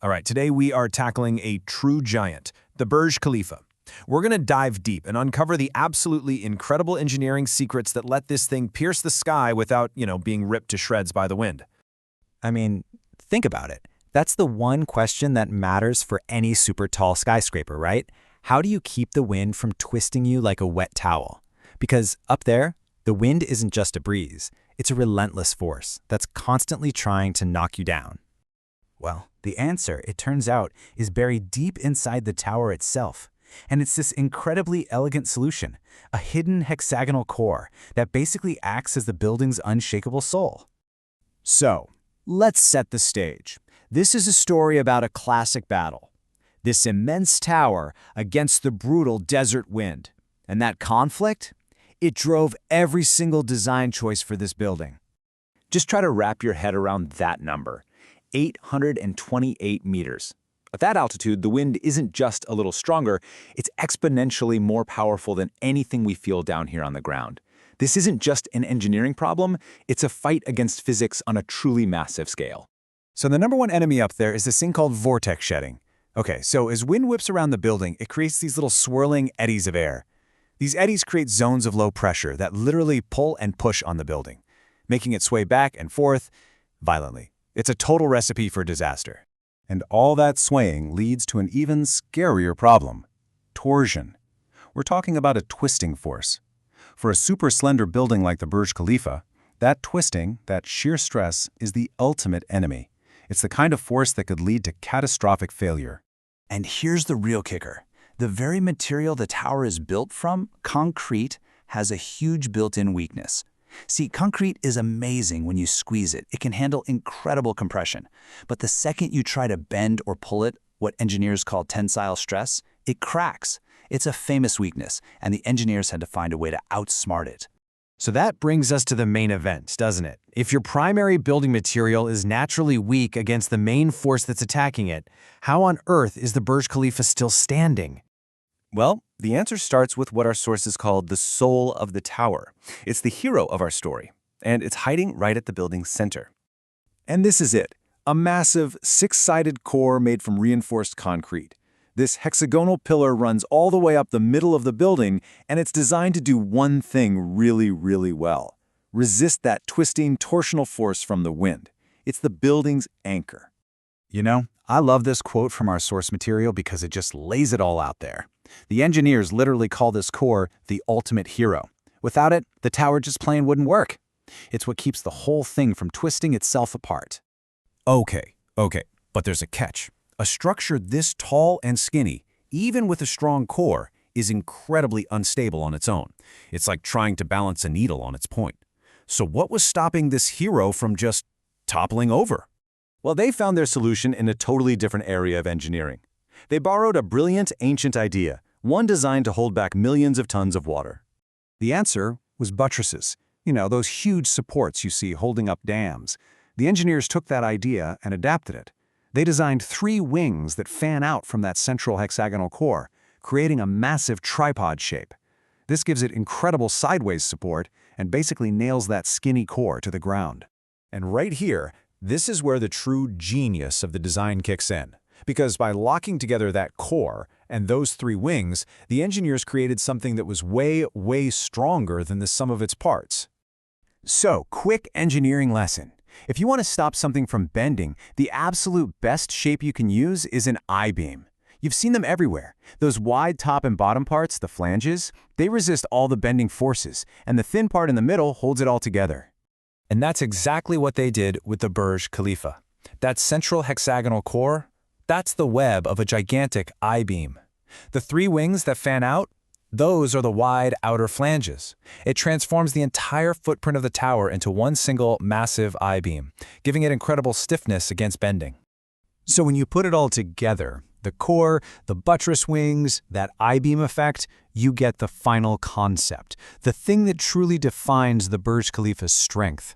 All right, today we are tackling a true giant, the Burj Khalifa. We're going to dive deep and uncover the absolutely incredible engineering secrets that let this thing pierce the sky without, being ripped to shreds by the wind. I mean, think about it. That's the one question that matters for any super tall skyscraper, right? How do you keep the wind from twisting you like a wet towel? Because up there, the wind isn't just a breeze. It's a relentless force that's constantly trying to knock you down. Well, the answer, it turns out, is buried deep inside the tower itself. And it's this incredibly elegant solution, a hidden hexagonal core that basically acts as the building's unshakable soul. So, let's set the stage. This is a story about a classic battle. This immense tower against the brutal desert wind. And that conflict? It drove every single design choice for this building. Just try to wrap your head around that number. 828 meters. At that altitude, the wind isn't just a little stronger, it's exponentially more powerful than anything we feel down here on the ground. This isn't just an engineering problem, it's a fight against physics on a truly massive scale. So the number one enemy up there is this thing called vortex shedding. Okay, so as wind whips around the building, it creates these little swirling eddies of air. These eddies create zones of low pressure that literally pull and push on the building, making it sway back and forth violently. It's a total recipe for disaster. And all that swaying leads to an even scarier problem: torsion. We're talking about a twisting force. For a super slender building like the Burj Khalifa, that twisting, that sheer stress, is the ultimate enemy. It's the kind of force that could lead to catastrophic failure. And here's the real kicker. The very material the tower is built from, concrete, has a huge built-in weakness. See, concrete is amazing when you squeeze it. It can handle incredible compression. But the second you try to bend or pull it, what engineers call tensile stress, it cracks. It's a famous weakness, and the engineers had to find a way to outsmart it. So that brings us to the main event, doesn't it? If your primary building material is naturally weak against the main force that's attacking it, how on earth is the Burj Khalifa still standing? Well, the answer starts with what our sources called the soul of the tower. It's the hero of our story, and it's hiding right at the building's center. And this is it, a massive, six-sided core made from reinforced concrete. This hexagonal pillar runs all the way up the middle of the building, and it's designed to do one thing really, really well: resist that twisting, torsional force from the wind. It's the building's anchor. You know, I love this quote from our source material because it just lays it all out there. The engineers literally call this core the ultimate hero. Without it, the tower just plain wouldn't work. It's what keeps the whole thing from twisting itself apart. Okay, but there's a catch. A structure this tall and skinny, even with a strong core, is incredibly unstable on its own. It's like trying to balance a needle on its point. So what was stopping this hero from just toppling over? Well, they found their solution in a totally different area of engineering. They borrowed a brilliant ancient idea, one designed to hold back millions of tons of water. The answer was buttresses. Those huge supports you see holding up dams. The engineers took that idea and adapted it. They designed 3 wings that fan out from that central hexagonal core, creating a massive tripod shape. This gives it incredible sideways support and basically nails that skinny core to the ground. And right here, this is where the true genius of the design kicks in. Because by locking together that core and those 3 wings, the engineers created something that was way, way stronger than the sum of its parts. So, quick engineering lesson. If you want to stop something from bending, the absolute best shape you can use is an I-beam. You've seen them everywhere. Those wide top and bottom parts, the flanges, they resist all the bending forces, and the thin part in the middle holds it all together. And that's exactly what they did with the Burj Khalifa. That central hexagonal core, that's the web of a gigantic I-beam. The 3 wings that fan out, those are the wide outer flanges. It transforms the entire footprint of the tower into one single massive I-beam, giving it incredible stiffness against bending. So when you put it all together, the core, the buttress wings, that I-beam effect, you get the final concept, the thing that truly defines the Burj Khalifa's strength.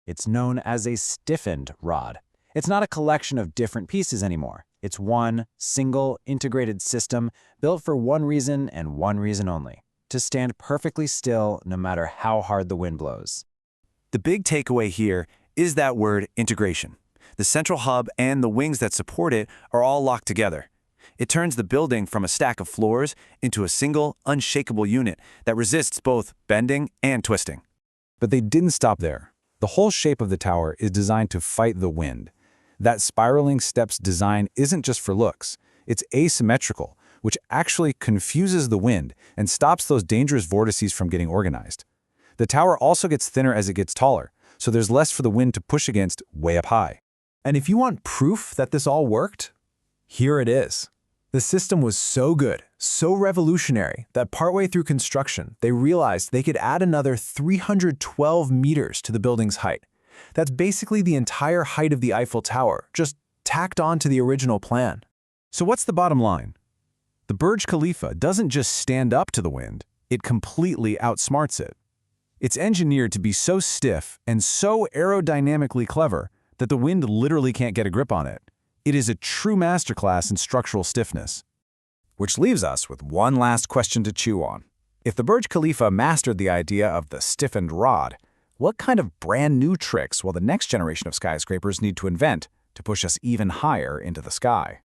It's known as a stiffened rod. It's not a collection of different pieces anymore. It's one single integrated system built for one reason and one reason only: to stand perfectly still no matter how hard the wind blows. The big takeaway here is that word integration. The central hub and the wings that support it are all locked together. It turns the building from a stack of floors into a single, unshakable unit that resists both bending and twisting. But they didn't stop there. The whole shape of the tower is designed to fight the wind. That spiraling steps design isn't just for looks. It's asymmetrical, which actually confuses the wind and stops those dangerous vortices from getting organized. The tower also gets thinner as it gets taller, so there's less for the wind to push against way up high. And if you want proof that this all worked, here it is. The system was so good, so revolutionary, that partway through construction, they realized they could add another 312 meters to the building's height. That's basically the entire height of the Eiffel Tower, just tacked on to the original plan. So what's the bottom line? The Burj Khalifa doesn't just stand up to the wind, it completely outsmarts it. It's engineered to be so stiff and so aerodynamically clever that the wind literally can't get a grip on it. It is a true masterclass in structural stiffness. Which leaves us with one last question to chew on. If the Burj Khalifa mastered the idea of the stiffened rod, what kind of brand new tricks will the next generation of skyscrapers need to invent to push us even higher into the sky?